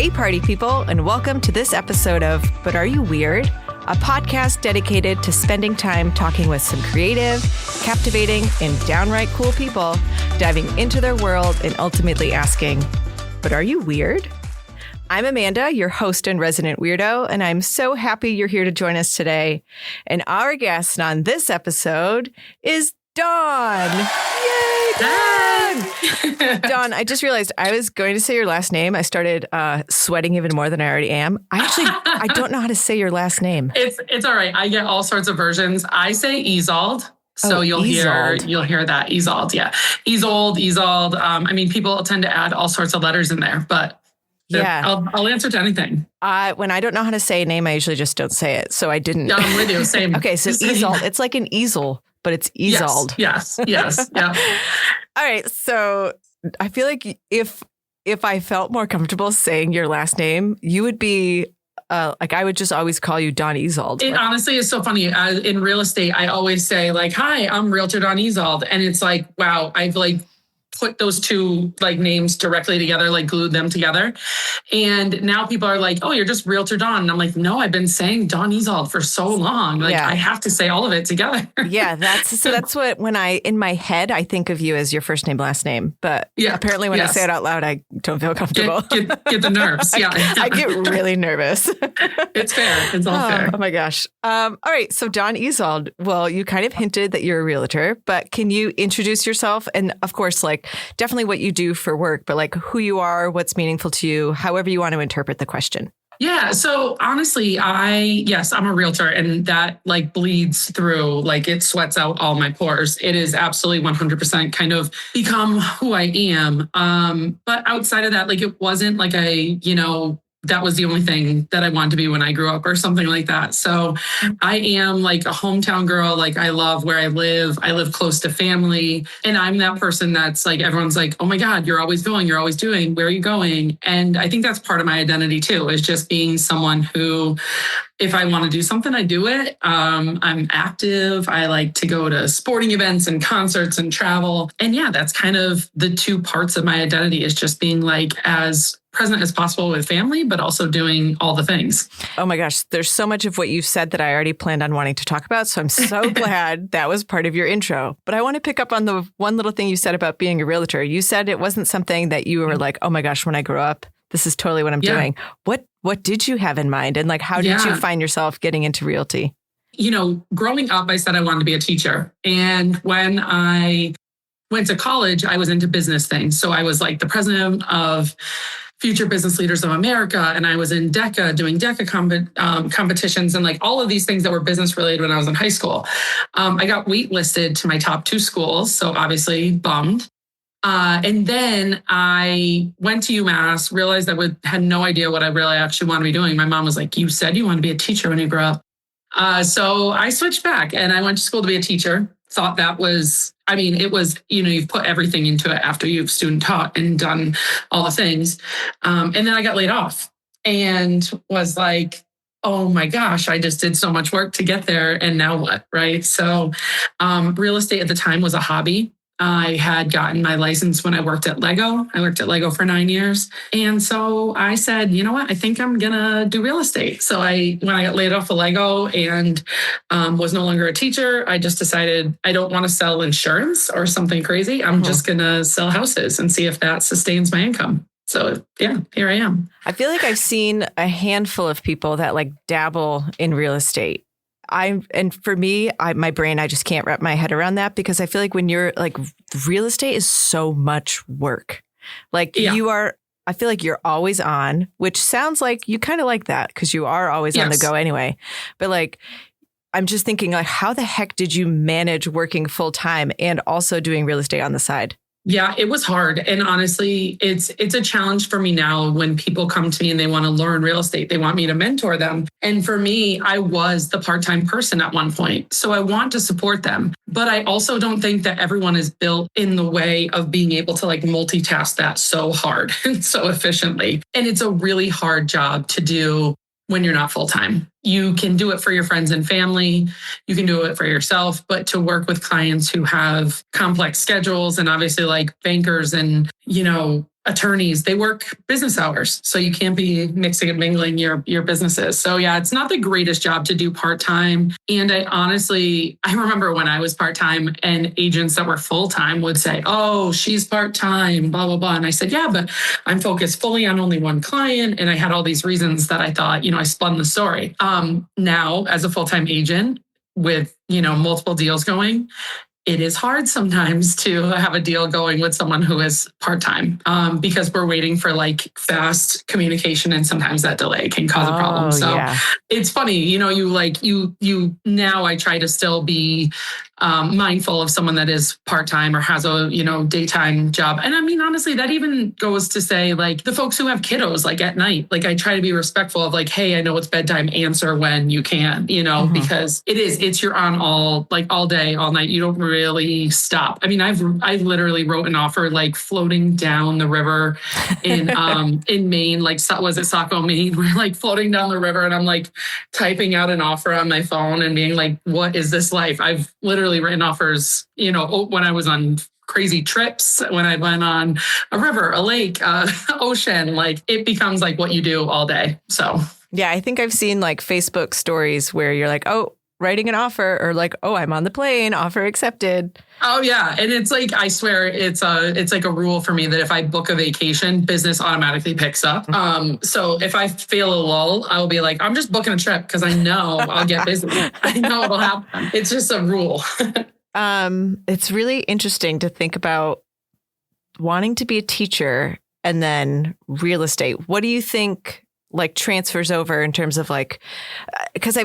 Hey, party people, and welcome to this episode of But Are You Weird? A podcast dedicated to spending time talking with some creative, captivating, and downright cool people, diving into their world and ultimately asking, but are you weird? I'm Amanda, your host and resident weirdo, and I'm so happy you're here to join us today. And our guest on this episode is Dawn. Yay, Dawn! Dawn, I just realized I was going to say your last name. I started sweating even more than I already am. I don't know how to say your last name. It's all right. I get all sorts of versions. I say Ezold. So you'll hear that Ezold. Yeah. Ezold. I mean, people tend to add all sorts of letters in there, but yeah, I'll answer to anything. When I don't know how to say a name, I usually just don't say it. So I didn't. Yeah, I'm with you. Same. Okay. So Ezold, it's like an easel, but it's Ezold. Yes. Yeah. All right. So I feel like if I felt more comfortable saying your last name, you would be like, I would just always call you Dawn Ezold. It honestly is so funny. In real estate, I always say like, hi, I'm Realtor Dawn Ezold. And it's like, wow, I've like put those two like names directly together, like glued them together. And now people are like, oh, you're just Realtor Dawn. And I'm like, no, I've been saying Dawn Ezold for so long. Like I have to say all of it together. Yeah. That's what, in my head, I think of you as your first name, last name. But apparently when I say it out loud, I don't feel comfortable. Get the nerves. Yeah. I get really nervous. It's fair. It's all fair. Oh my gosh. All right. So Dawn Ezold, well, you kind of hinted that you're a realtor, but can you introduce yourself? And of course, like definitely what you do for work, but like who you are, what's meaningful to you, however you want to interpret the question. Yeah. So honestly, I'm a realtor, and that like bleeds through, like it sweats out all my pores. It is absolutely 100% kind of become who I am. But outside of that, like it wasn't like that was the only thing that I wanted to be when I grew up or something like that. So I am like a hometown girl. Like I love where I live. I live close to family. And I'm that person that's like, everyone's like, oh my God, you're always going, you're always doing, where are you going? And I think that's part of my identity too, is just being someone who, if I want to do something, I do it. I'm active. I like to go to sporting events and concerts and travel. And yeah, that's kind of the two parts of my identity, is just being like as present as possible with family, but also doing all the things. Oh my gosh, there's so much of what you've said that I already planned on wanting to talk about. So I'm so glad that was part of your intro. But I want to pick up on the one little thing you said about being a realtor. You said it wasn't something that you were like, oh my gosh, when I grow up, this is totally what I'm doing. What did you have in mind? And like, how did you find yourself getting into realty? Growing up, I said I wanted to be a teacher. And when I went to college, I was into business things. So I was like the president of Future Business Leaders of America. And I was in DECA doing DECA competitions and like all of these things that were business related when I was in high school. I got waitlisted to my top two schools. So obviously bummed. And then I went to UMass, realized I had no idea what I really actually want to be doing. My mom was like, you said you want to be a teacher when you grow up. So I switched back and I went to school to be a teacher. Thought that was, it was, you've put everything into it after you've student taught and done all the things. And then I got laid off and was like, oh my gosh, I just did so much work to get there. And now what? Right. So real estate at the time was a hobby. I had gotten my license when I worked at Lego. I worked at Lego for 9 years. And so I said, you know what, I think I'm going to do real estate. So when I got laid off of Lego and was no longer a teacher, I just decided I don't want to sell insurance or something crazy. I'm just going to sell houses and see if that sustains my income. So yeah, here I am. I feel like I've seen a handful of people that like dabble in real estate. And for me, my brain, I just can't wrap my head around that, because I feel like when you're like, real estate is so much work. Like I feel like you're always on, which sounds like you kind of like that because you are always on the go anyway. But like, I'm just thinking like, how the heck did you manage working full time and also doing real estate on the side? Yeah, it was hard. And honestly, it's a challenge for me now when people come to me and they want to learn real estate. They want me to mentor them. And for me, I was the part-time person at one point. So I want to support them. But I also don't think that everyone is built in the way of being able to like multitask that so hard and so efficiently. And it's a really hard job to do when you're not full-time. You can do it for your friends and family. You can do it for yourself, but to work with clients who have complex schedules and obviously like bankers and, attorneys, they work business hours. So you can't be mixing and mingling your businesses. So yeah, it's not the greatest job to do part-time. And I remember when I was part-time and agents that were full-time would say, oh, she's part-time, blah, blah, blah. And I said, yeah, but I'm focused fully on only one client. And I had all these reasons that I thought, I spun the story. Now as a full-time agent with, multiple deals going, it is hard sometimes to have a deal going with someone who is part-time because we're waiting for like fast communication, and sometimes that delay can cause a problem. So it's funny, now I try to still be mindful of someone that is part-time or has a, daytime job. And I mean, honestly, that even goes to say like the folks who have kiddos, like at night, like I try to be respectful of like, hey, I know it's bedtime, answer when you can, because you're on all day, all night. You don't really stop. I mean, I literally wrote an offer, like floating down the river in Maine, like was it Saco, Maine? We're like floating down the river and I'm like typing out an offer on my phone and being like, what is this life? I've literally written offers, when I was on crazy trips, when I went on a river, a lake, ocean, like it becomes like what you do all day. So yeah, I think I've seen like Facebook stories where you're like, oh, writing an offer, or like, oh, I'm on the plane, offer accepted. Oh yeah. And it's like, I swear it's like a rule for me that if I book a vacation, business automatically picks up. So if I feel a lull, I'll be like, I'm just booking a trip because I know I'll get busy. I know it'll happen. It's just a rule. It's really interesting to think about wanting to be a teacher and then real estate. What do you think like transfers over in terms of like, because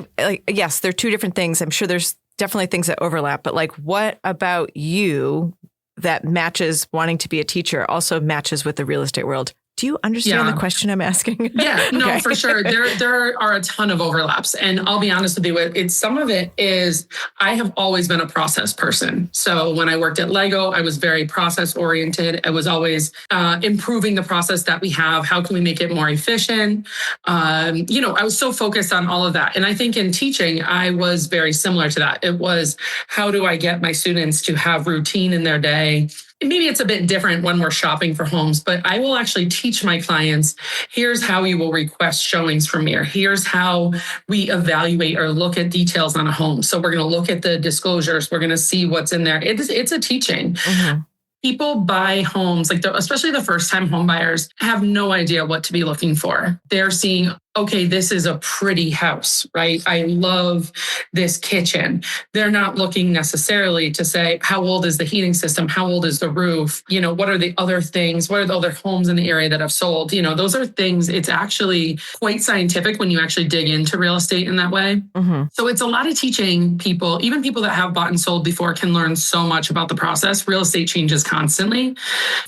yes, they're two different things. I'm sure there's definitely things that overlap, but like, what about you that matches wanting to be a teacher also matches with the real estate world? Do you understand the question I'm asking? Yeah, no, Okay. for sure. There are a ton of overlaps. And I'll be honest with you, some of it is I have always been a process person. So when I worked at Lego, I was very process oriented. I was always improving the process that we have. How can we make it more efficient? I was so focused on all of that. And I think in teaching, I was very similar to that. It was, how do I get my students to have routine in their day? Maybe it's a bit different when we're shopping for homes, but I will actually teach my clients, here's how you will request showings from me, or here's how we evaluate or look at details on a home. So we're going to look at the disclosures. We're going to see what's in there. It's a teaching. Mm-hmm. People buy homes, especially the first-time home buyers, have no idea what to be looking for. They're seeing, okay, this is a pretty house, right? I love this kitchen. They're not looking necessarily to say, how old is the heating system? How old is the roof? What are the other things? What are the other homes in the area that have sold? Those are things, it's actually quite scientific when you actually dig into real estate in that way. Mm-hmm. So it's a lot of teaching people, even people that have bought and sold before can learn so much about the process. Real estate changes constantly.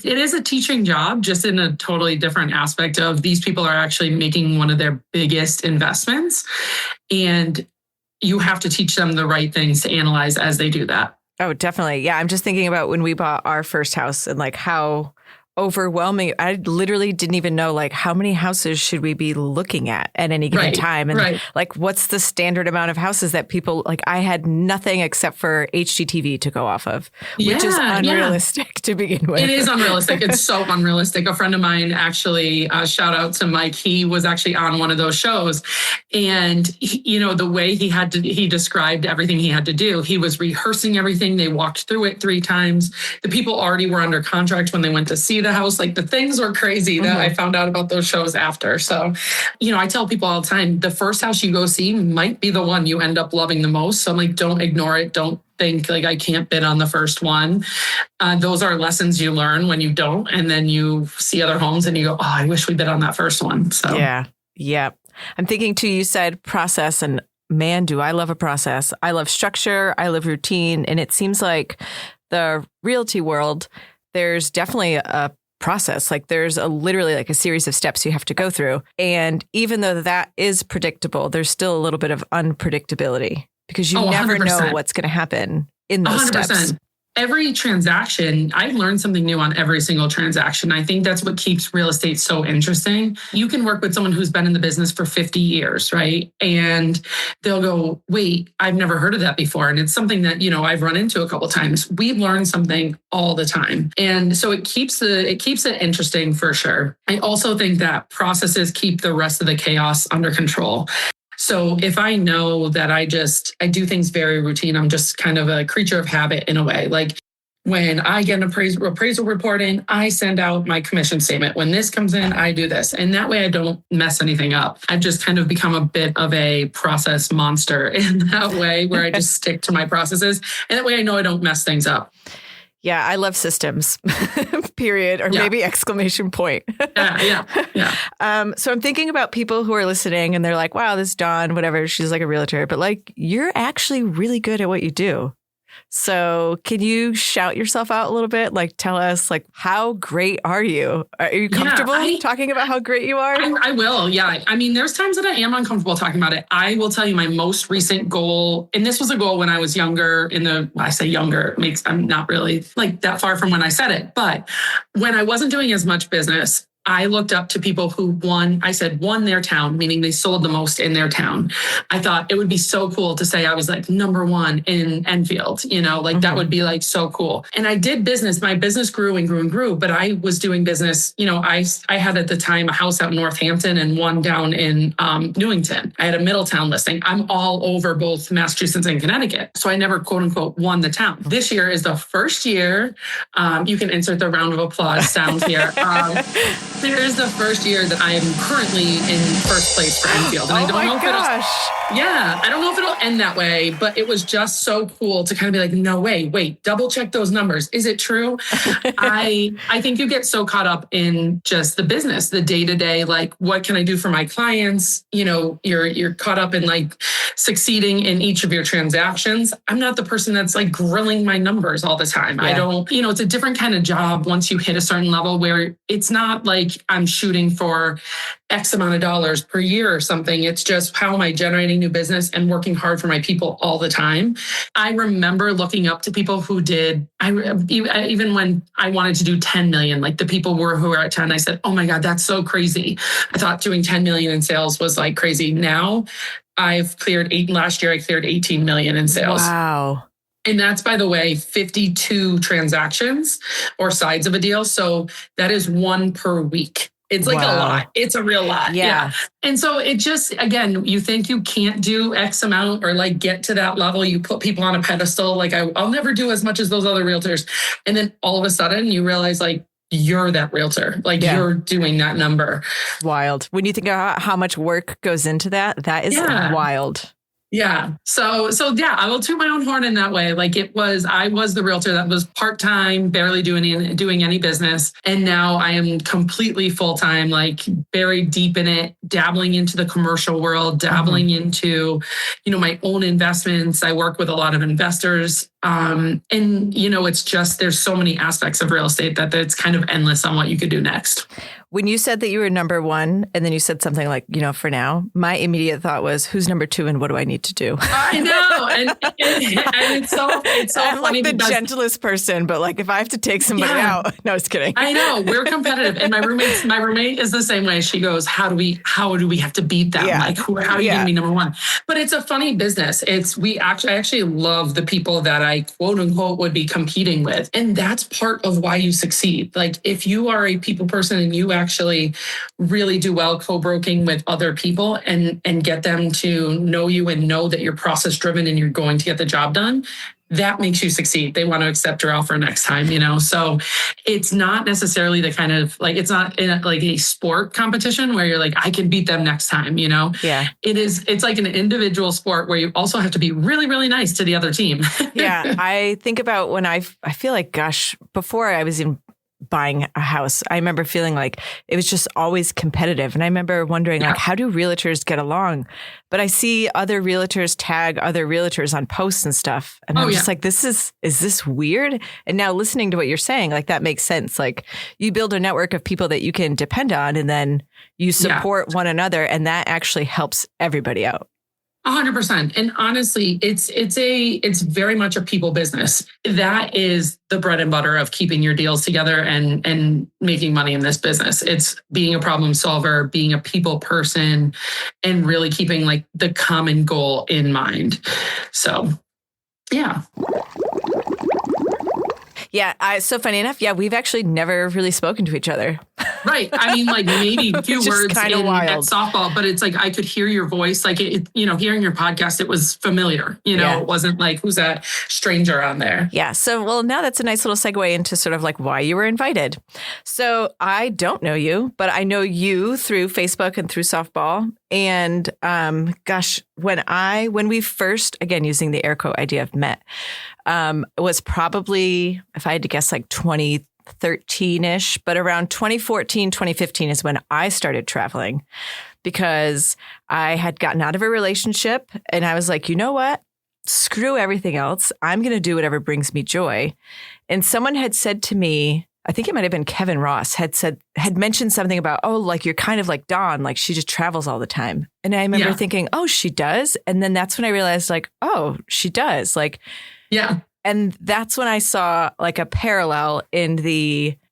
It is a teaching job, just in a totally different aspect of these people are actually making one of their biggest investments. And you have to teach them the right things to analyze as they do that. Oh, definitely. Yeah. I'm just thinking about when we bought our first house and like how overwhelming. I literally didn't even know like how many houses should we be looking at any given time. And like, what's the standard amount of houses that people like, I had nothing except for HGTV to go off of, which is unrealistic to begin with. It is unrealistic. It's so unrealistic. A friend of mine actually, shout out to Mike. He was actually on one of those shows, and the way he described everything he had to do, he was rehearsing everything. They walked through it 3 times. The people already were under contract when they went to see the house. Like the things were crazy that I found out about those shows after. So, I tell people all the time, the first house you go see might be the one you end up loving the most. So I'm like, don't ignore it. Don't think like I can't bid on the first one. Those are lessons you learn when you don't. And then you see other homes and you go, oh, I wish we bid on that first one. So yeah. I'm thinking too, you said process, and man, do I love a process. I love structure. I love routine. And it seems like the realty world, there's definitely a process. Like there's literally like a series of steps you have to go through. And even though that is predictable, there's still a little bit of unpredictability because you never 100%. know what's going to happen in those 100%. Steps. every transaction, I learned something new on every single transaction. I think that's what keeps real estate so interesting. You can work with someone who's been in the business for 50 years, right? And they'll go, wait, I've never heard of that before. And it's something that, I've run into a couple of times. We learn something all the time. And so it keeps it interesting for sure. I also think that processes keep the rest of the chaos under control. So if I know that I do things very routine, I'm just kind of a creature of habit in a way. Like when I get an appraisal report in, I send out my commission statement. When this comes in, I do this. And that way I don't mess anything up. I've just kind of become a bit of a process monster in that way where I just stick to my processes. And that way I know I don't mess things up. Yeah, I love systems, period, or maybe exclamation point. Yeah. So I'm thinking about people who are listening and they're like, wow, this Dawn, whatever, she's like a realtor, but like you're actually really good at what you do. So can you shout yourself out a little bit? Like tell us like, how great are you? Are you comfortable talking about how great you are? I will. Yeah. I mean, there's times that I am uncomfortable talking about it. I will tell you my most recent goal. And this was a goal when I was younger I say younger, I'm not really like that far from when I said it. But when I wasn't doing as much business, I looked up to people who won their town, meaning they sold the most in their town. I thought it would be so cool to say I was like number one in Enfield, that would be like so cool. And I did business. My business grew and grew and grew, but I was doing business. I had at the time a house out in Northampton and one down in Newington. I had a Middletown listing. I'm all over both Massachusetts and Connecticut. So I never quote unquote won the town. This year is the first year. You can insert the round of applause sound here. There's the first year that I am currently in first place for Enfield. And I don't know if I don't know if it'll end that way, but it was just so cool to kind of be like, no way, wait, double check those numbers. Is it true? I think you get so caught up in just the business, the day-to-day, like what can I do for my clients? You're caught up in like succeeding in each of your transactions. I'm not the person that's like grilling my numbers all the time. Yeah. I don't, it's a different kind of job once you hit a certain level where it's not like I'm shooting for X amount of dollars per year or something. It's just how am I generating new business and working hard for my people all the time. I remember looking up to people who did, even when I wanted to do 10 million, like the people who were at 10, I said, oh my God, that's so crazy. I thought doing 10 million in sales was like crazy. Now last year I cleared 18 million in sales. Wow. And that's, by the way, 52 transactions or sides of a deal. So that is one per week. It's like a lot. It's a real lot. Yeah. And so it just, again, you think you can't do X amount or like get to that level. You put people on a pedestal. Like I'll never do as much as those other realtors. And then all of a sudden you realize like, you're that realtor, like you're doing that number. Wild. When you think about how much work goes into that is wild. Yeah. So yeah, I will toot my own horn in that way. Like I was the realtor that was part-time, barely doing any business. And now I am completely full-time, like very deep in it, dabbling into the commercial world, dabbling into, my own investments. I work with a lot of investors. And it's just, there's so many aspects of real estate that it's kind of endless on what you could do next. When you said that you were number one, and then you said something like, for now, my immediate thought was, who's number two and what do I need to do? I know. And it's so I'm funny. Like the gentlest person, but like if I have to take somebody out, no, just kidding. I know, we're competitive. And my roommate is the same way. She goes, how do we have to beat them? Like, how are you going to be number one? But it's a funny business. I actually love the people that I quote unquote would be competing with. And that's part of why you succeed. Like if you are a people person and you actually really do well co-broking with other people and get them to know you and know that you're process driven and you're going to get the job done, that makes you succeed. They want to accept your offer next time, So it's not necessarily the kind of like, it's not like a sport competition where you're like, I can beat them next time, Yeah. It's like an individual sport where you also have to be really, really nice to the other team. Yeah. I think about when I feel like, gosh, before I was in buying a house, I remember feeling like it was just always competitive. And I remember wondering, like, how do realtors get along? But I see other realtors tag other realtors on posts and stuff. And I'm just like, is this weird? And now listening to what you're saying, like that makes sense. Like you build a network of people that you can depend on and then you support one another. And that actually helps everybody out. 100%. And honestly, it's very much a people business. That is the bread and butter of keeping your deals together and making money in this business. It's being a problem solver, being a people person, and really keeping like the common goal in mind. So, yeah. Yeah, so funny enough, we've actually never really spoken to each other. Right. I mean, like maybe a few words at softball, but it's like I could hear your voice. Like, hearing your podcast, it was familiar. It wasn't like, who's that stranger on there? Yeah. So, well, now that's a nice little segue into sort of like why you were invited. So I don't know you, but I know you through Facebook and through softball. And when we first, again, using the air quote idea of met, was probably, if I had to guess, like 2013-ish, but around 2014, 2015 is when I started traveling because I had gotten out of a relationship and I was like, you know what? Screw everything else. I'm going to do whatever brings me joy. And someone had said to me, I think it might have been Kevin Ross, had mentioned something about, oh, like you're kind of like Dawn, like she just travels all the time. And I remember thinking, oh, she does. And then that's when I realized like, oh, she does. Like, yeah. And that's when I saw like a parallel in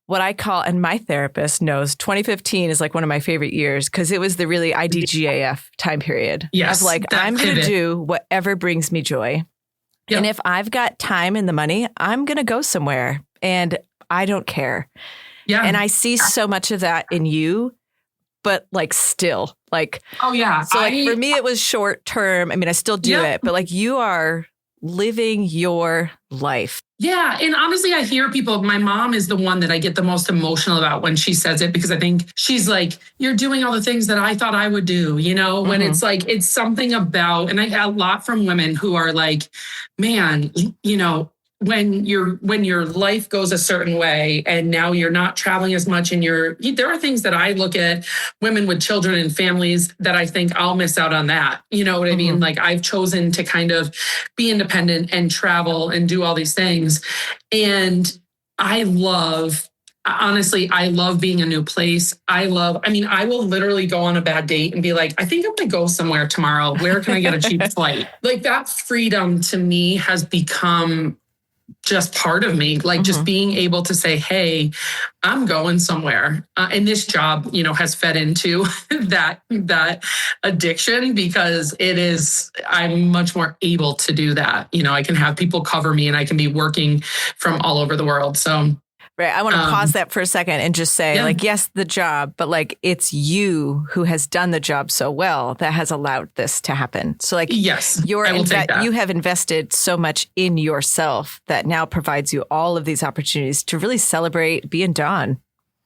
what I call, and my therapist knows, 2015 is like one of my favorite years because it was the really IDGAF time period. Yes, of like, I'm going to do whatever brings me joy. Yep. And if I've got time and the money, I'm going to go somewhere and I don't care. Yeah. And I see so much of that in you, but like still like, oh yeah. So like for me, it was short term. I mean, I still do it, but like you are living your life. Yeah. And honestly, I hear people, my mom is the one that I get the most emotional about when she says it, because I think she's like, you're doing all the things that I thought I would do, when it's like, it's something about, and I get a lot from women who are like, man, when your life goes a certain way and now you're not traveling as much and there are things that I look at women with children and families that I think I'll miss out on that. You know what I mean? Like I've chosen to kind of be independent and travel and do all these things. And I love being a new place. I will literally go on a bad date and be like, I think I'm going to go somewhere tomorrow. Where can I get a cheap flight? Like that freedom to me has become just part of me, like just being able to say, hey, I'm going somewhere. And this job, has fed into that addiction because I'm much more able to do that. I can have people cover me and I can be working from all over the world. So right. I want to pause that for a second and just say, like, yes, the job, but like it's you who has done the job so well that has allowed this to happen. So like, yes, you have invested so much in yourself that now provides you all of these opportunities to really celebrate being Dawn.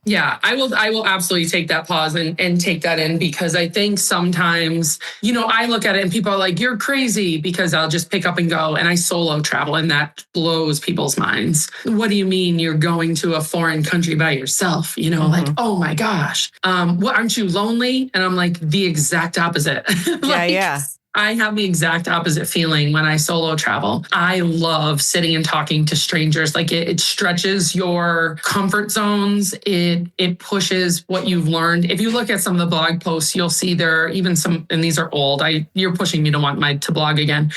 Yeah, I will absolutely take that pause and take that in, because I think sometimes, I look at it and people are like, you're crazy, because I'll just pick up and go, and I solo travel, and that blows people's minds. What do you mean you're going to a foreign country by yourself? Like, oh my gosh, what, aren't you lonely? And I'm like, the exact opposite. Yeah. I have the exact opposite feeling when I solo travel. I love sitting and talking to strangers. Like it stretches your comfort zones. It pushes what you've learned. If you look at some of the blog posts, you'll see there are even some, and these are old. You're pushing me to want to blog again.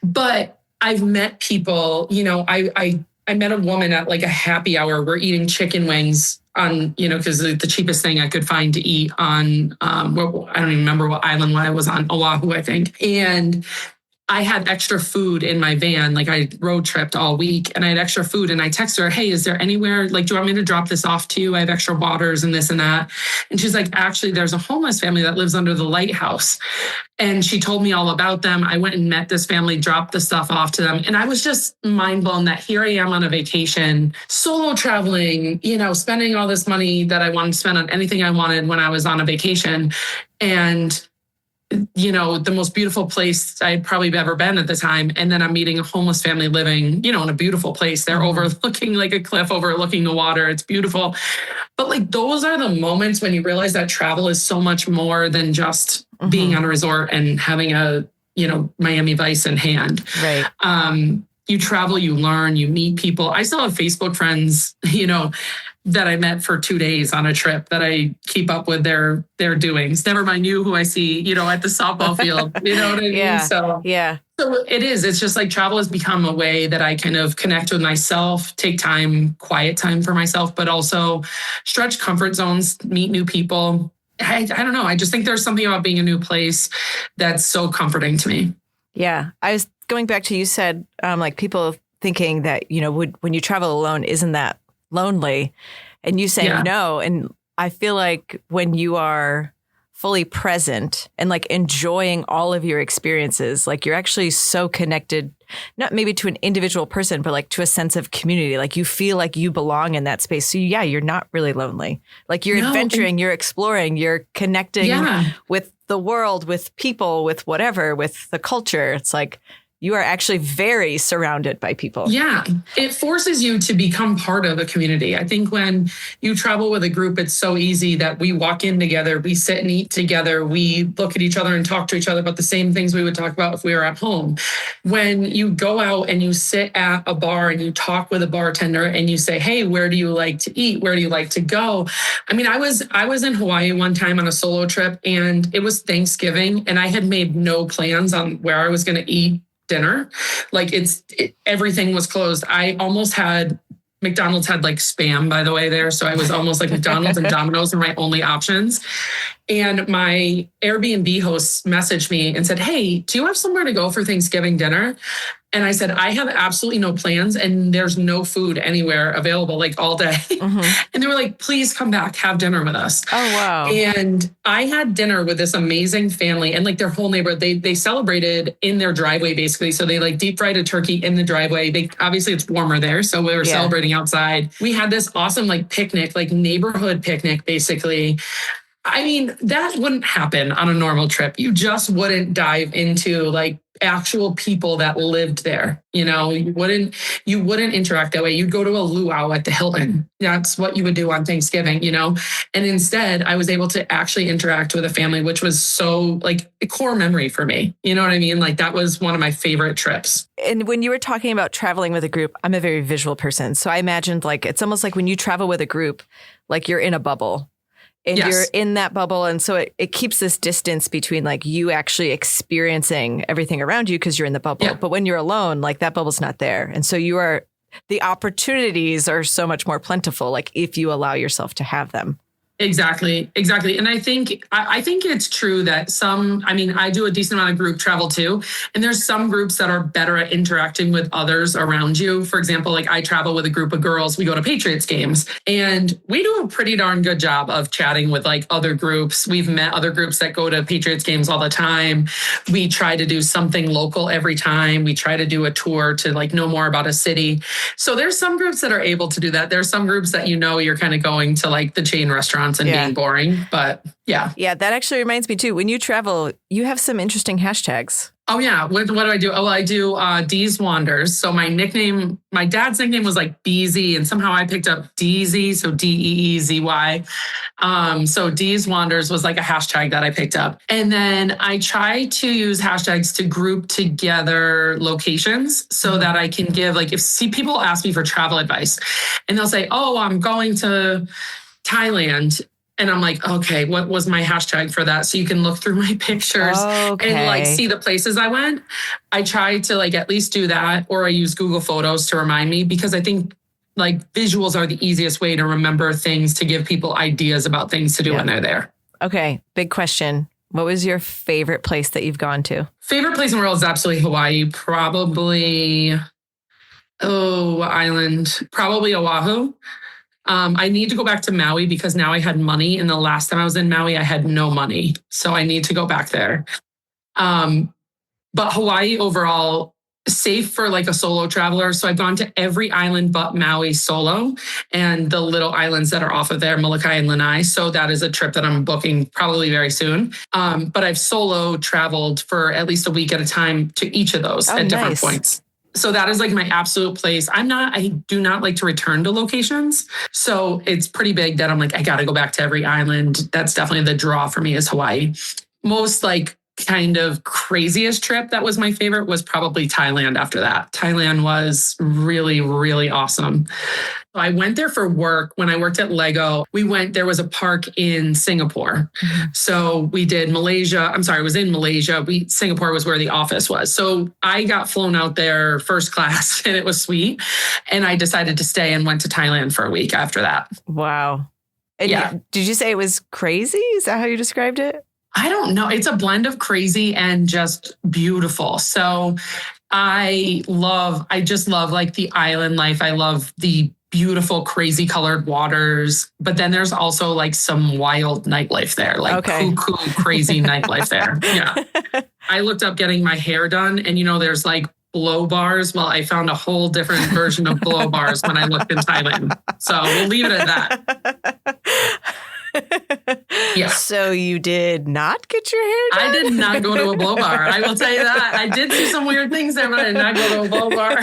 But I've met people, I met a woman at like a happy hour. We're eating chicken wings on, because the cheapest thing I could find to eat on, I don't even remember what island I was on, Oahu, I think. And I had extra food in my van. Like I road tripped all week and I had extra food, and I texted her, hey, is there anywhere, like, do you want me to drop this off to you? I have extra waters and this and that. And she's like, actually, there's a homeless family that lives under the lighthouse. And she told me all about them. I went and met this family, dropped the stuff off to them. And I was just mind blown that here I am on a vacation, solo traveling, spending all this money that I wanted to spend on anything I wanted when I was on a vacation. And the most beautiful place I'd probably ever been at the time. And then I'm meeting a homeless family living, in a beautiful place. They're overlooking like a cliff, overlooking the water. It's beautiful. But like, those are the moments when you realize that travel is so much more than just being on a resort and having a, Miami Vice in hand. Right. You travel, you learn, you meet people. I still have Facebook friends, that I met for 2 days on a trip that I keep up with their doings. Never mind you who I see, at the softball field. You know what I mean? Yeah. So yeah. So it is. It's just like travel has become a way that I kind of connect with myself, take time, quiet time for myself, but also stretch comfort zones, meet new people. I don't know. I just think there's something about being a new place that's so comforting to me. Yeah. I was going back to, you said like people thinking that, when you travel alone, isn't that lonely? And you saying no. And I feel like when you are fully present and like enjoying all of your experiences, like you're actually so connected, not maybe to an individual person, but like to a sense of community. Like you feel like you belong in that space. So yeah, you're not really lonely. Like you're adventuring, you're exploring, you're connecting with the world, with people, with whatever, with the culture. It's like you are actually very surrounded by people. Yeah. It forces you to become part of a community. I think when you travel with a group, it's so easy that we walk in together, we sit and eat together, we look at each other and talk to each other about the same things we would talk about if we were at home. When you go out and you sit at a bar and you talk with a bartender and you say, hey, where do you like to eat? Where do you like to go? I mean, I was in Hawaii one time on a solo trip, and it was Thanksgiving, and I had made no plans on where I was going to eat dinner. Like everything was closed. I almost had McDonald's had like Spam, by the way, there. So I was almost like McDonald's and Domino's were my only options. And my Airbnb host messaged me and said, hey, do you have somewhere to go for Thanksgiving dinner? And I said, I have absolutely no plans and there's no food anywhere available like all day. Mm-hmm. And they were like, please come back, have dinner with us. Oh, wow. And I had dinner with this amazing family and like their whole neighborhood. They celebrated in their driveway, basically. So they like deep fried a turkey in the driveway. Obviously it's warmer there. So we were celebrating outside. We had this awesome like picnic, like neighborhood picnic, basically. I mean, that wouldn't happen on a normal trip. You just wouldn't dive into like actual people that lived there. You wouldn't interact that way. You'd go to a luau at the Hilton. That's what you would do on Thanksgiving, And instead I was able to actually interact with a family, which was so like a core memory for me. You know what I mean? Like that was one of my favorite trips. And when you were talking about traveling with a group, I'm a very visual person. So I imagined like, it's almost like when you travel with a group, like you're in a bubble. And you're in that bubble. And so it keeps this distance between like you actually experiencing everything around you because you're in the bubble. Yeah. But when you're alone, like that bubble's not there. And so the opportunities are so much more plentiful, like if you allow yourself to have them. Exactly. And I think it's true that I do a decent amount of group travel too. And there's some groups that are better at interacting with others around you. For example, like I travel with a group of girls, we go to Patriots games and we do a pretty darn good job of chatting with like other groups. We've met other groups that go to Patriots games all the time. We try to do something local every time. We try to do a tour to like know more about a city. So there's some groups that are able to do that. There's some groups that you're kind of going to like the chain restaurant and being boring, but yeah. Yeah, that actually reminds me too. When you travel, you have some interesting hashtags. Oh yeah. What do I do? Oh, I do Dee's Wanders. So my dad's nickname was like BZ, and somehow I picked up DZ, so DEEZY. So Dee's Wanders was like a hashtag that I picked up. And then I try to use hashtags to group together locations so that I can give people ask me for travel advice and they'll say, oh, I'm going to Thailand. And I'm like, okay, what was my hashtag for that? So you can look through my pictures and like see the places I went. I try to like at least do that, or I use Google Photos to remind me, because I think like visuals are the easiest way to remember things, to give people ideas about things to do when they're there. Okay, big question. What was your favorite place that you've gone to? Favorite place in the world is absolutely Hawaii. Probably, island, probably Oahu. I need to go back to Maui because now I had money. And the last time I was in Maui, I had no money. So I need to go back there. But Hawaii overall, safe for like a solo traveler. So I've gone to every island but Maui solo, and the little islands that are off of there, Molokai and Lanai. So that is a trip that I'm booking probably very soon. But I've solo traveled for at least a week at a time to each of those at different points. So that is like my absolute place. I do not like to return to locations. So it's pretty big that I'm like, I got to go back to every island. That's definitely the draw for me is Hawaii. Most like kind of craziest trip that was my favorite was probably Thailand after that. Thailand was really, really awesome. I went there for work. When I worked at Lego, there was a park in Singapore. So we did Malaysia. I'm sorry, I was in Malaysia. Singapore was where the office was. So I got flown out there first class and it was sweet. And I decided to stay and went to Thailand for a week after that. Wow. And yeah. Did you say it was crazy? Is that how you described it? I don't know. It's a blend of crazy and just beautiful. So I just love like the island life. I love the beautiful, crazy colored waters. But then there's also like some wild nightlife there, like cuckoo, crazy nightlife there. Yeah. I looked up getting my hair done and, there's like blow bars. Well, I found a whole different version of blow bars when I looked in Thailand. So we'll leave it at that. Yeah. So you did not get your hair done? I did not go to a blow bar. I will tell you that. I did see some weird things there, but I did not go to a blow bar.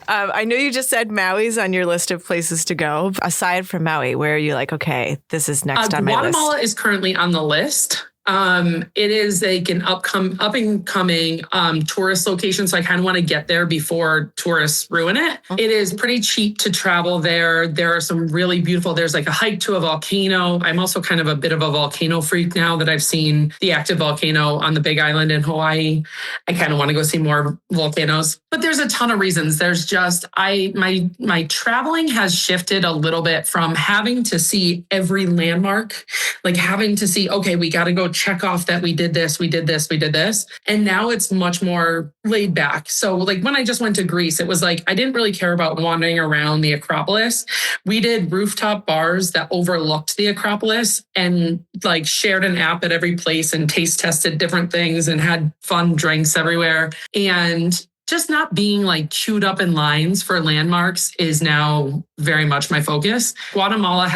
I know you just said Maui's on your list of places to go. Aside from Maui, where are you like, okay, this is next on my list? Guatemala is currently on the list. It is like an up and coming tourist location. So I kind of want to get there before tourists ruin it. It is pretty cheap to travel there. There are some really beautiful, there's like a hike to a volcano. I'm also kind of a bit of a volcano freak now that I've seen the active volcano on the Big Island in Hawaii. I kind of want to go see more volcanoes, but there's a ton of reasons. There's just, my traveling has shifted a little bit from having to see every landmark, like having to see, okay, we got to go check off that we did this. And now it's much more laid back. So like when I just went to Greece, it was like, I didn't really care about wandering around the Acropolis. We did rooftop bars that overlooked the Acropolis and like shared an app at every place and taste tested different things and had fun drinks everywhere. And just not being like queued up in lines for landmarks is now very much my focus. Guatemala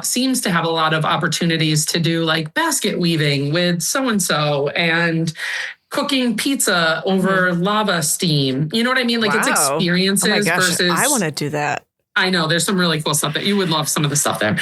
seems to have a lot of opportunities to do like basket weaving with so-and-so and cooking pizza over lava steam. You know what I mean? Like It's experiences versus... I want to do that. I know there's some really cool stuff that you would love some of the stuff there.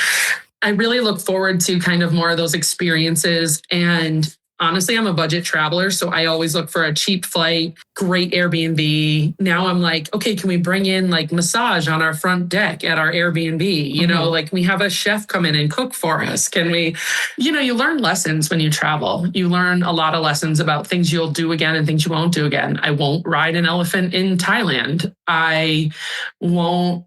I really look forward to kind of more of those experiences. And honestly, I'm a budget traveler, so I always look for a cheap flight, great Airbnb. Now I'm like, okay, can we bring in like massage on our front deck at our Airbnb? You know, like we have a chef come in and cook for us. Can we, you learn lessons when you travel. You learn a lot of lessons about things you'll do again and things you won't do again. I won't ride an elephant in Thailand. I won't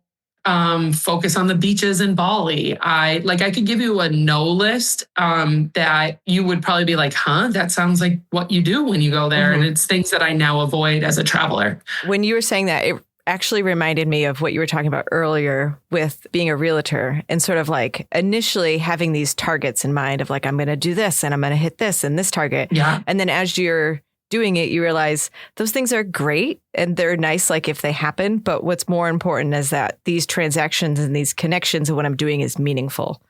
focus on the beaches in Bali. I could give you a no list that you would probably be like, huh, that sounds like what you do when you go there. And it's things that I now avoid as a traveler. When you were saying that, it actually reminded me of what you were talking about earlier with being a realtor and sort of like initially having these targets in mind of like, I'm going to do this and I'm going to hit this and this target. Yeah. And then as you're doing it, you realize those things are great and they're nice, like if they happen. But what's more important is that these transactions and these connections of what I'm doing is meaningful.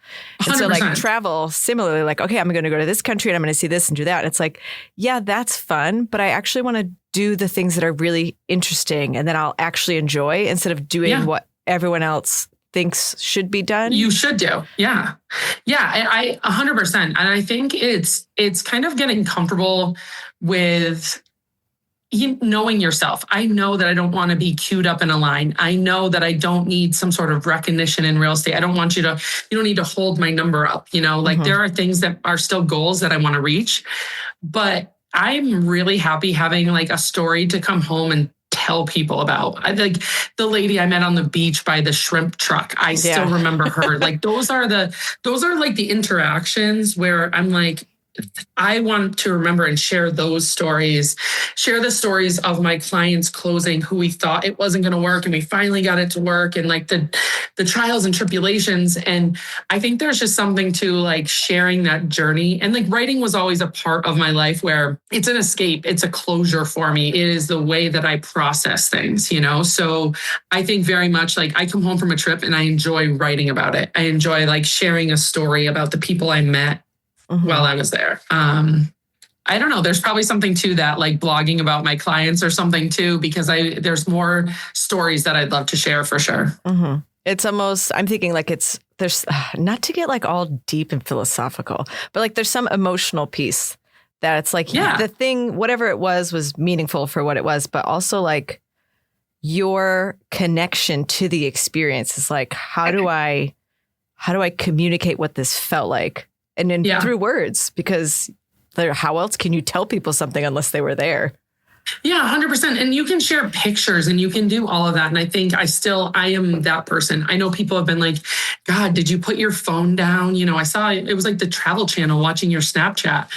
And 100%. So like travel, similarly, like, okay, I'm going to go to this country and I'm going to see this and do that. And it's like, yeah, that's fun, but I actually want to do the things that are really interesting and then I'll actually enjoy instead of doing what everyone else thinks should be done. You should do. Yeah. Yeah. I 100%. And I think it's kind of getting comfortable with knowing yourself. I know that I don't want to be queued up in a line. I know that I don't need some sort of recognition in real estate. I don't want you don't need to hold my number up. There are things that are still goals that I want to reach, but I'm really happy having like a story to come home and tell people about. Like the lady I met on the beach by the shrimp truck. I still remember her. Like those are like the interactions where I'm like, I want to remember and share those stories, share the stories of my clients closing who we thought it wasn't going to work and we finally got it to work and like the trials and tribulations. And I think there's just something to like sharing that journey. And like writing was always a part of my life where it's an escape. It's a closure for me. It is the way that I process things, So I think very much like I come home from a trip and I enjoy writing about it. I enjoy like sharing a story about the people I met while I was there. I don't know. There's probably something to that, like blogging about my clients or something too, because there's more stories that I'd love to share for sure. It's almost, I'm thinking like there's not to get like all deep and philosophical, but like there's some emotional piece that it's like the thing, whatever it was meaningful for what it was, but also like your connection to the experience is like, how do I communicate what this felt like? And then through words, because how else can you tell people something unless they were there? Yeah, 100%. And you can share pictures and you can do all of that. And I think I am that person. I know people have been like, God, did you put your phone down? You know, I saw it was like the Travel Channel watching your Snapchat.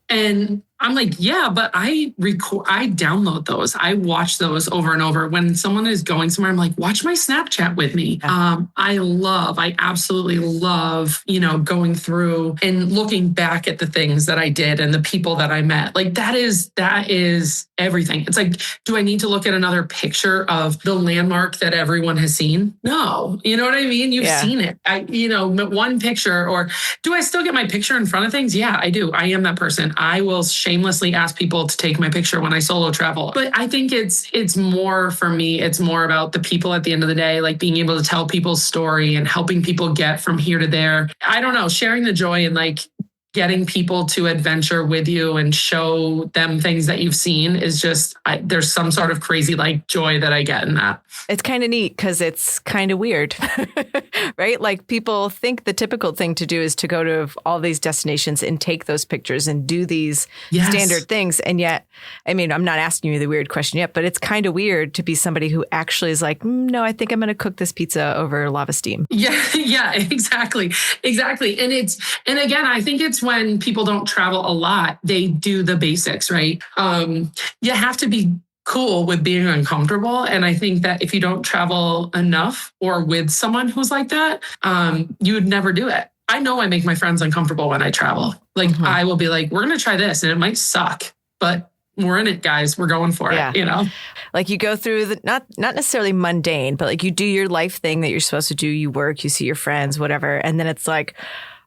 And I'm like, yeah, but I download those. I watch those over and over. When someone is going somewhere, I'm like, watch my Snapchat with me. I absolutely love, going through and looking back at the things that I did and the people that I met. Like that is everything. It's like, do I need to look at another picture of the landmark that everyone has seen? No. You know what I mean? You've seen it. One picture, or do I still get my picture in front of things? Yeah, I do. I am that person. I will shamelessly ask people to take my picture when I solo travel. But I think it's more for me, it's more about the people at the end of the day, like being able to tell people's story and helping people get from here to there. I don't know, sharing the joy and like getting people to adventure with you and show them things that you've seen is just, there's some sort of crazy like joy that I get in that. It's kind of neat because it's kind of weird, right? Like people think the typical thing to do is to go to all these destinations and take those pictures and do these standard things. And yet, I mean, I'm not asking you the weird question yet, but it's kind of weird to be somebody who actually is like, no, I think I'm going to cook this pizza over lava steam. Yeah, exactly. And again, I think it's when people don't travel a lot, they do the basics, right? You have to be cool with being uncomfortable. And I think that if you don't travel enough or with someone who's like that, you would never do it. I know I make my friends uncomfortable when I travel. Like I will be like, we're going to try this and it might suck, but we're in it, guys. We're going for it, Like you go through the, not necessarily mundane, but like you do your life thing that you're supposed to do. You work, you see your friends, whatever. And then it's like,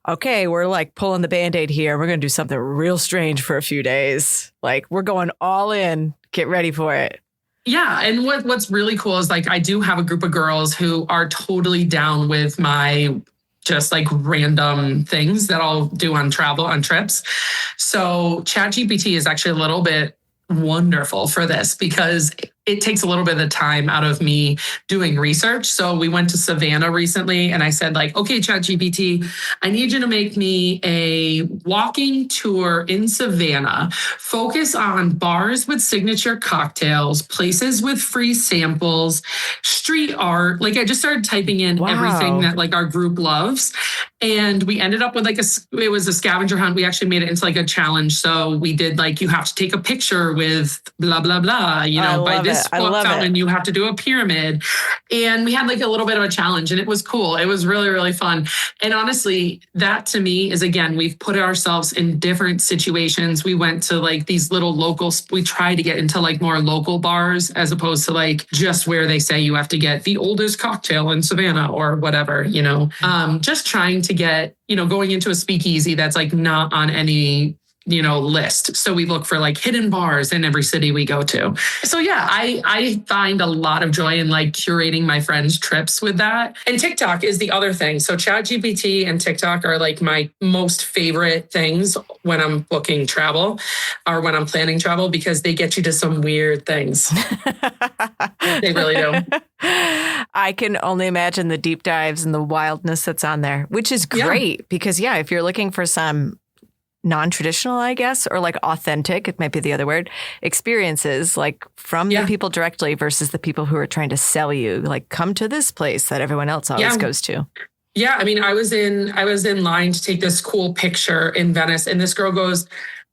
okay, we're like pulling the Band-Aid here. We're going to do something real strange for a few days. Like we're going all in. Get ready for it. Yeah. And what's really cool is like, I do have a group of girls who are totally down with my just like random things that I'll do on trips. So ChatGPT is actually a little bit wonderful for this because it takes a little bit of the time out of me doing research. So we went to Savannah recently and I said like, okay, ChatGPT, I need you to make me a walking tour in Savannah. Focus on bars with signature cocktails, places with free samples, street art. Like I just started typing in everything that like our group loves. And we ended up with like it was a scavenger hunt. We actually made it into like a challenge. So we did like, you have to take a picture with blah, blah, blah, by this fountain, you have to do a pyramid. And we had like a little bit of a challenge and it was cool. It was really, really fun. And honestly, that to me is, again, we've put ourselves in different situations. We went to like these little locals. We try to get into like more local bars as opposed to like just where they say you have to get the oldest cocktail in Savannah or whatever, just trying to get, going into a speakeasy that's like not on any list. So we look for like hidden bars in every city we go to. So yeah, I find a lot of joy in like curating my friends' trips with that. And TikTok is the other thing. So ChatGPT and TikTok are like my most favorite things when I'm booking travel or when I'm planning travel because they get you to some weird things. They really do. I can only imagine the deep dives and the wildness that's on there, which is great because if you're looking for some non-traditional, I guess, or like authentic, it might be the other word, experiences like from the people directly versus the people who are trying to sell you, like come to this place that everyone else always goes to. Yeah. I mean, I was in line to take this cool picture in Venice and this girl goes,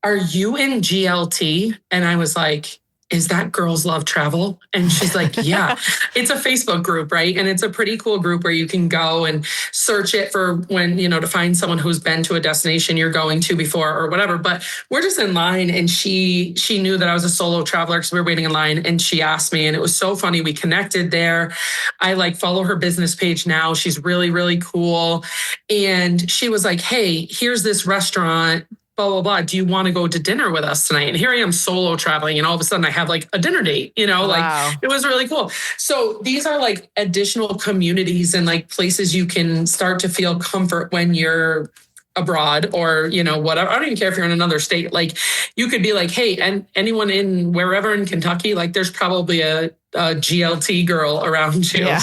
"Are you in GLT?" And I was like, "Is that Girls Love Travel?" And she's like, "Yeah." It's a Facebook group, right? And it's a pretty cool group where you can go and search it for when, to find someone who's been to a destination you're going to before or whatever. But we're just in line and she knew that I was a solo traveler because we were waiting in line and she asked me and it was so funny. We connected there. I like follow her business page now. She's really, really cool. And she was like, "Hey, here's this restaurant. blah, blah, blah. Do you want to go to dinner with us tonight? And here I am solo traveling. And all of a sudden I have like a dinner date, Wow. like it was really cool. So these are like additional communities and like places you can start to feel comfort when you're abroad or, whatever. I don't even care if you're in another state. Like you could be like, hey, and anyone in wherever in Kentucky, like there's probably a GLT girl around you. Yeah.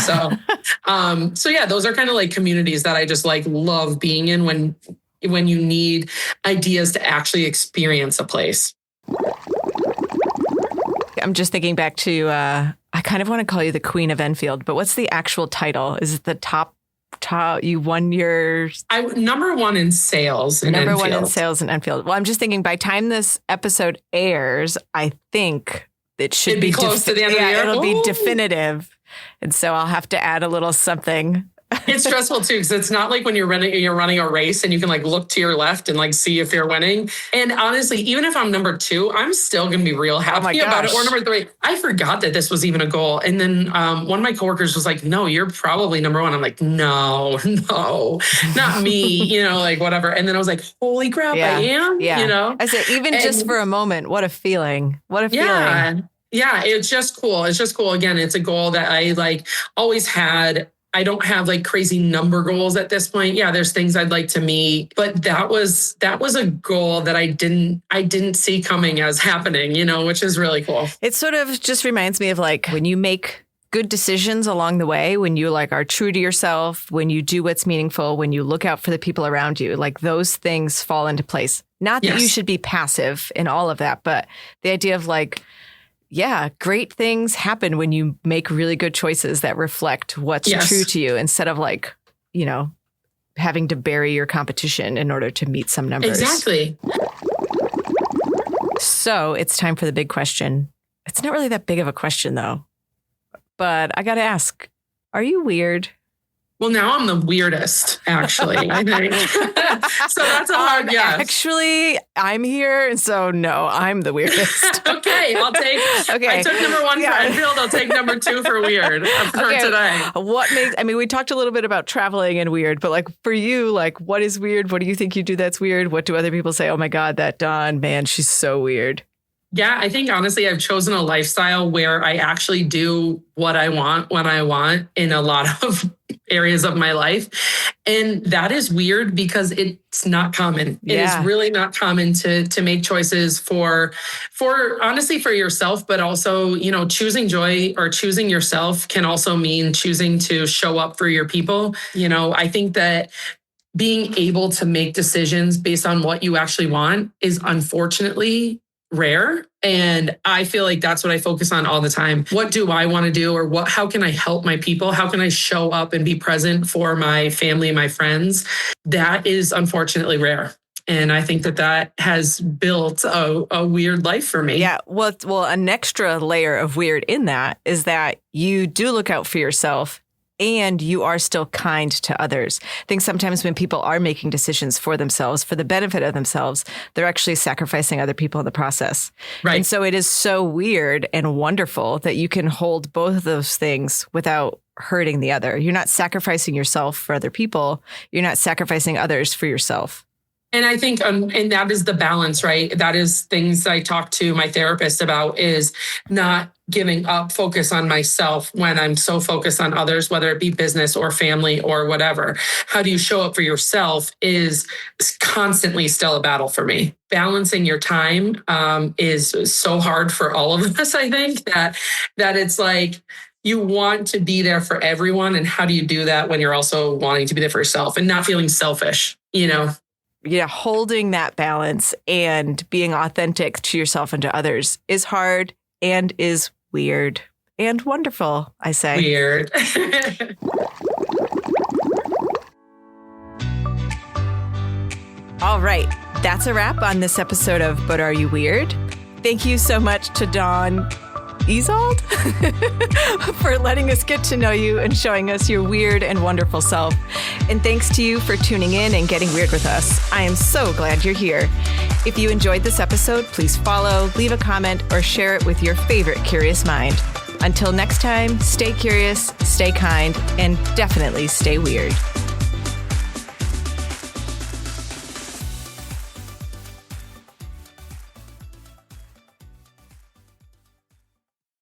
So yeah, those are kind of like communities that I just like love being in when you need ideas to actually experience a place. I'm just thinking back to, I kind of want to call you the Queen of Enfield, but what's the actual title? Is it the top, you won your... Number one in sales in Enfield. Number one in sales in Enfield. Well, I'm just thinking by time this episode airs, I think it should be close to the end of the year. It'll be definitive. And so I'll have to add a little something. It's stressful too, because it's not like when you're running a race and you can like look to your left and like see if you're winning. And honestly, even if I'm number 2, I'm still going to be real happy about it. Or number 3, I forgot that this was even a goal. And then one of my coworkers was like, no, you're probably number 1. I'm like, no, not me, like whatever. And then I was like, holy crap, I am, I said, even just for a moment, what a feeling. What a feeling. Yeah, it's just cool. It's just cool. Again, it's a goal that I like always had. I don't have like crazy number goals at this point. Yeah, there's things I'd like to meet, but that was a goal that I didn't see coming as happening, which is really cool. It sort of just reminds me of like when you make good decisions along the way, when you like are true to yourself, when you do what's meaningful, when you look out for the people around you, like those things fall into place. Not that you should be passive in all of that, but the idea of like, yeah, great things happen when you make really good choices that reflect what's true to you instead of like, having to bury your competition in order to meet some numbers. Exactly. So it's time for the big question. It's not really that big of a question though, but I got to ask, are you weird? Well, now I'm the weirdest, actually, I think. So that's a hard yes. Actually, I'm here, and so no, I'm the weirdest. Okay, I'll take. Okay. I took number 1 for Enfield. I'll take number 2 for weird for today. We talked a little bit about traveling and weird, but like for you, like what is weird? What do you think you do that's weird? What do other people say? Oh my God, that Dawn, man, she's so weird. Yeah, I think honestly, I've chosen a lifestyle where I actually do what I want when I want in a lot of areas of my life. And that is weird because it's not common. Yeah. It is really not common to make choices for honestly for yourself, but also, choosing joy or choosing yourself can also mean choosing to show up for your people. I think that being able to make decisions based on what you actually want is unfortunately rare. And I feel like that's what I focus on all the time. What do I want to do? Or how can I help my people? How can I show up and be present for my family, my friends? That is unfortunately rare. And I think that has built a weird life for me. Yeah. Well, an extra layer of weird in that is that you do look out for yourself and you are still kind to others. I think sometimes when people are making decisions for themselves, for the benefit of themselves, they're actually sacrificing other people in the process. Right. And so it is so weird and wonderful that you can hold both of those things without hurting the other. You're not sacrificing yourself for other people. You're not sacrificing others for yourself. And I think, and that is the balance, right? That is things I talk to my therapist about is not giving up focus on myself when I'm so focused on others, whether it be business or family or whatever. How do you show up for yourself is constantly still a battle for me. Balancing your time is so hard for all of us, I think, that it's like, you want to be there for everyone. And how do you do that when you're also wanting to be there for yourself and not feeling selfish, Yeah, holding that balance and being authentic to yourself and to others is hard and is weird and wonderful, I say. Weird. All right, that's a wrap on this episode of But Are You Weird? Thank you so much to Dawn Ezold for letting us get to know you and showing us your weird and wonderful self. And thanks to you for tuning in and getting weird with us. I am so glad you're here. If you enjoyed this episode, please follow, leave a comment, or share it with your favorite curious mind. Until next time, stay curious, stay kind, and definitely stay weird.